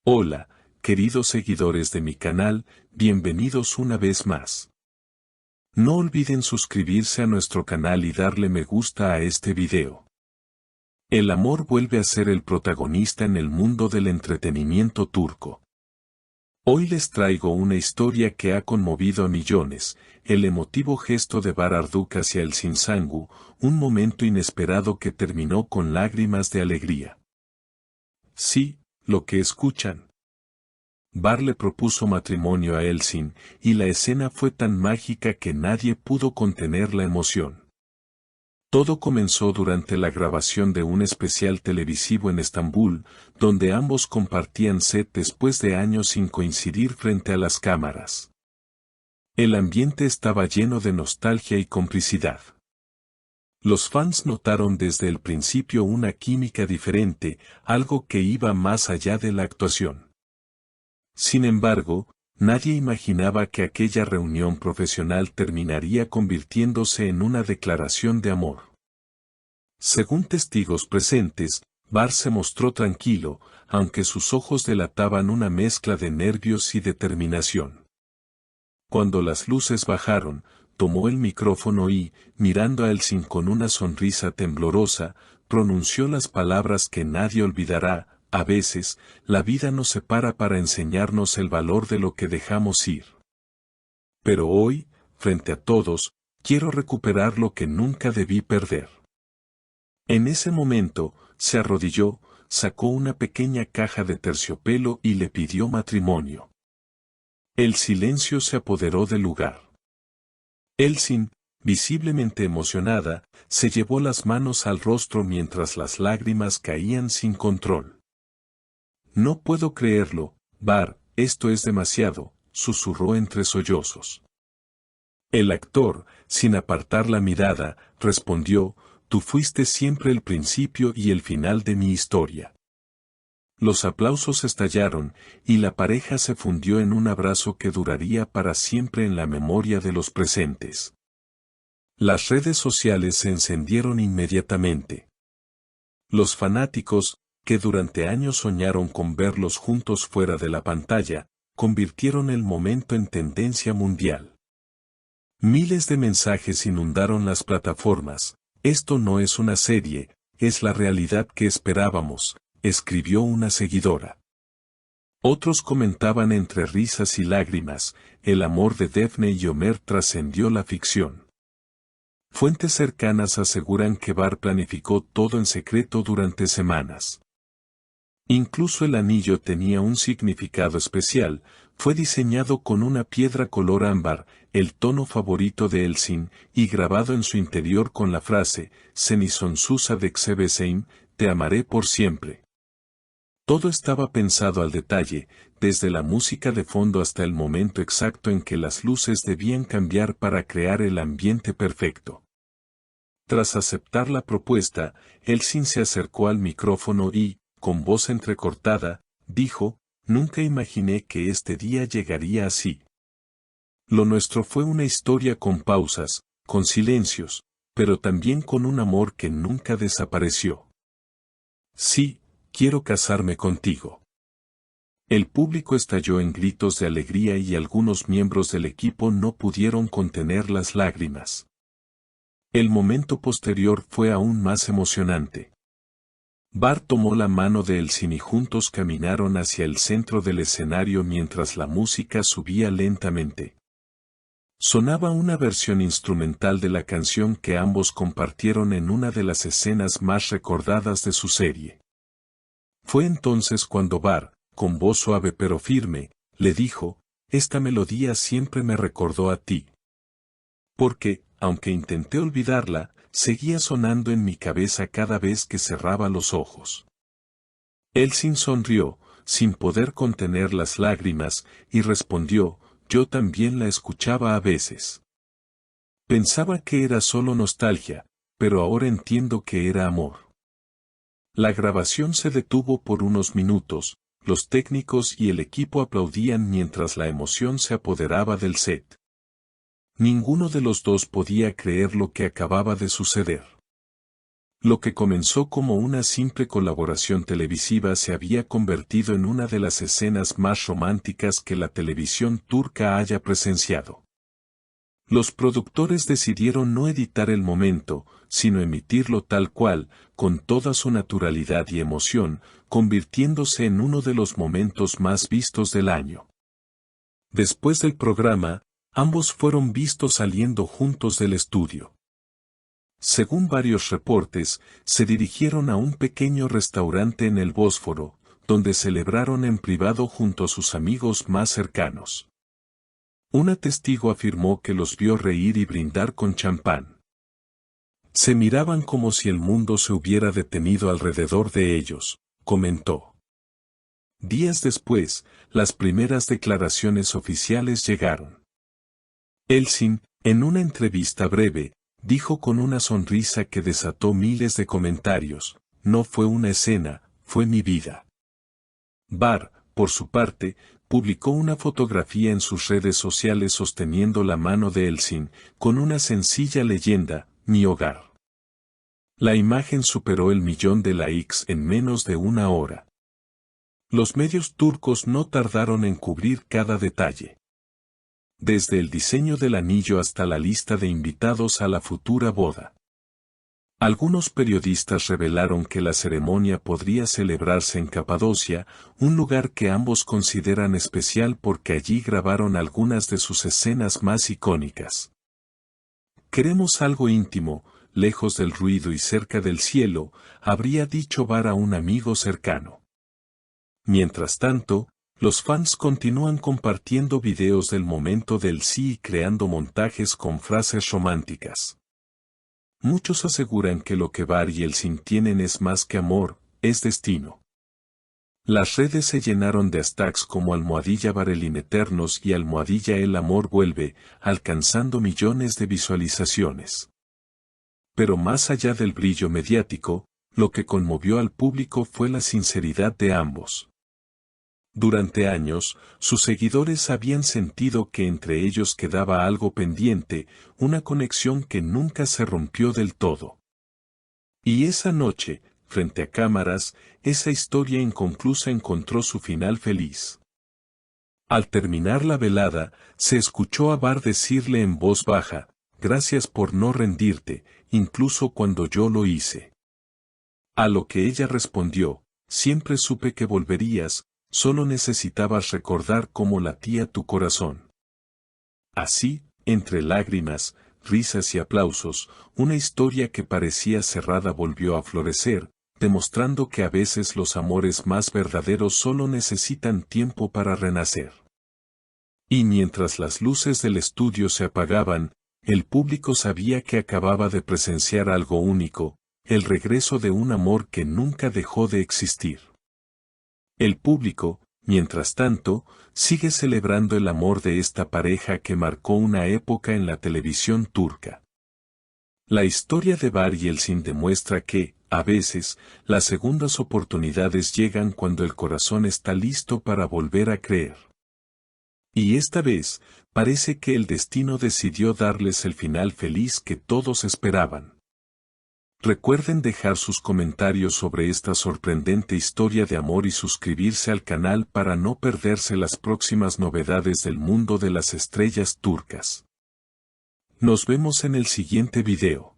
Hola, queridos seguidores de mi canal, bienvenidos una vez más. No olviden suscribirse a nuestro canal y darle me gusta a este video. El amor vuelve a ser el protagonista en el mundo del entretenimiento turco. Hoy les traigo una historia que ha conmovido a millones, el emotivo gesto de Bahar Arduk hacia el Sinsangu, un momento inesperado que terminó con lágrimas de alegría. Sí, lo que escuchan. Bahar le propuso matrimonio a Elçin, y la escena fue tan mágica que nadie pudo contener la emoción. Todo comenzó durante la grabación de un especial televisivo en Estambul, donde ambos compartían set después de años sin coincidir frente a las cámaras. El ambiente estaba lleno de nostalgia y complicidad. Los fans notaron desde el principio una química diferente, algo que iba más allá de la actuación. Sin embargo, nadie imaginaba que aquella reunión profesional terminaría convirtiéndose en una declaración de amor. Según testigos presentes, Bahar se mostró tranquilo, aunque sus ojos delataban una mezcla de nervios y determinación. Cuando las luces bajaron, tomó el micrófono y, mirando a Elçin con una sonrisa temblorosa, pronunció las palabras que nadie olvidará: a veces, la vida nos separa para enseñarnos el valor de lo que dejamos ir. Pero hoy, frente a todos, quiero recuperar lo que nunca debí perder. En ese momento, se arrodilló, sacó una pequeña caja de terciopelo y le pidió matrimonio. El silencio se apoderó del lugar. Elçin, visiblemente emocionada, se llevó las manos al rostro mientras las lágrimas caían sin control. No puedo creerlo, Bahar, esto es demasiado, susurró entre sollozos. El actor, sin apartar la mirada, respondió: tú fuiste siempre el principio y el final de mi historia. Los aplausos estallaron, y la pareja se fundió en un abrazo que duraría para siempre en la memoria de los presentes. Las redes sociales se encendieron inmediatamente. Los fanáticos, que durante años soñaron con verlos juntos fuera de la pantalla, convirtieron el momento en tendencia mundial. Miles de mensajes inundaron las plataformas: esto no es una serie, es la realidad que esperábamos, escribió una seguidora. Otros comentaban entre risas y lágrimas: el amor de Defne y Ömer trascendió la ficción. Fuentes cercanas aseguran que Bahar planificó todo en secreto durante semanas. Incluso el anillo tenía un significado especial: fue diseñado con una piedra color ámbar, el tono favorito de Elçin, y grabado en su interior con la frase: "Seni sonsuza dek seveceğim", te amaré por siempre. Todo estaba pensado al detalle, desde la música de fondo hasta el momento exacto en que las luces debían cambiar para crear el ambiente perfecto. Tras aceptar la propuesta, Elçin se acercó al micrófono y, con voz entrecortada, dijo: nunca imaginé que este día llegaría así. Lo nuestro fue una historia con pausas, con silencios, pero también con un amor que nunca desapareció. Sí, quiero casarme contigo. El público estalló en gritos de alegría y algunos miembros del equipo no pudieron contener las lágrimas. El momento posterior fue aún más emocionante. Bahar tomó la mano de Elçin y juntos caminaron hacia el centro del escenario mientras la música subía lentamente. Sonaba una versión instrumental de la canción que ambos compartieron en una de las escenas más recordadas de su serie. Fue entonces cuando Bahar, con voz suave pero firme, le dijo: esta melodía siempre me recordó a ti. Porque, aunque intenté olvidarla, seguía sonando en mi cabeza cada vez que cerraba los ojos. Elçin sonrió, sin poder contener las lágrimas, y respondió: yo también la escuchaba a veces. Pensaba que era solo nostalgia, pero ahora entiendo que era amor. La grabación se detuvo por unos minutos, los técnicos y el equipo aplaudían mientras la emoción se apoderaba del set. Ninguno de los dos podía creer lo que acababa de suceder. Lo que comenzó como una simple colaboración televisiva se había convertido en una de las escenas más románticas que la televisión turca haya presenciado. Los productores decidieron no editar el momento, sino emitirlo tal cual, con toda su naturalidad y emoción, convirtiéndose en uno de los momentos más vistos del año. Después del programa, ambos fueron vistos saliendo juntos del estudio. Según varios reportes, se dirigieron a un pequeño restaurante en el Bósforo, donde celebraron en privado junto a sus amigos más cercanos. Una testigo afirmó que los vio reír y brindar con champán. Se miraban como si el mundo se hubiera detenido alrededor de ellos, comentó. Días después, las primeras declaraciones oficiales llegaron. Elçin, en una entrevista breve, dijo con una sonrisa que desató miles de comentarios: no fue una escena, fue mi vida. Bar, por su parte, publicó una fotografía en sus redes sociales sosteniendo la mano de Elçin, con una sencilla leyenda: mi hogar. La imagen superó el 1.000.000 de likes en menos de una hora. Los medios turcos no tardaron en cubrir cada detalle. Desde el diseño del anillo hasta la lista de invitados a la futura boda. Algunos periodistas revelaron que la ceremonia podría celebrarse en Capadocia, un lugar que ambos consideran especial porque allí grabaron algunas de sus escenas más icónicas. Queremos algo íntimo, lejos del ruido y cerca del cielo, habría dicho Bar a un amigo cercano. Mientras tanto, los fans continúan compartiendo videos del momento del sí y creando montajes con frases románticas. Muchos aseguran que lo que Bar y Elçin tienen es más que amor, es destino. Las redes se llenaron de hashtags como #Barelin Eternos y #El Amor Vuelve, alcanzando millones de visualizaciones. Pero más allá del brillo mediático, lo que conmovió al público fue la sinceridad de ambos. Durante años, sus seguidores habían sentido que entre ellos quedaba algo pendiente, una conexión que nunca se rompió del todo. Y esa noche, frente a cámaras, esa historia inconclusa encontró su final feliz. Al terminar la velada, se escuchó a Bar decirle en voz baja: gracias por no rendirte, incluso cuando yo lo hice. A lo que ella respondió: siempre supe que volverías, solo necesitabas recordar cómo latía tu corazón. Así, entre lágrimas, risas y aplausos, una historia que parecía cerrada volvió a florecer, demostrando que a veces los amores más verdaderos solo necesitan tiempo para renacer. Y mientras las luces del estudio se apagaban, el público sabía que acababa de presenciar algo único, el regreso de un amor que nunca dejó de existir. El público, mientras tanto, sigue celebrando el amor de esta pareja que marcó una época en la televisión turca. La historia de Bar y Elçin demuestra que, a veces, las segundas oportunidades llegan cuando el corazón está listo para volver a creer. Y esta vez, parece que el destino decidió darles el final feliz que todos esperaban. Recuerden dejar sus comentarios sobre esta sorprendente historia de amor y suscribirse al canal para no perderse las próximas novedades del mundo de las estrellas turcas. Nos vemos en el siguiente video.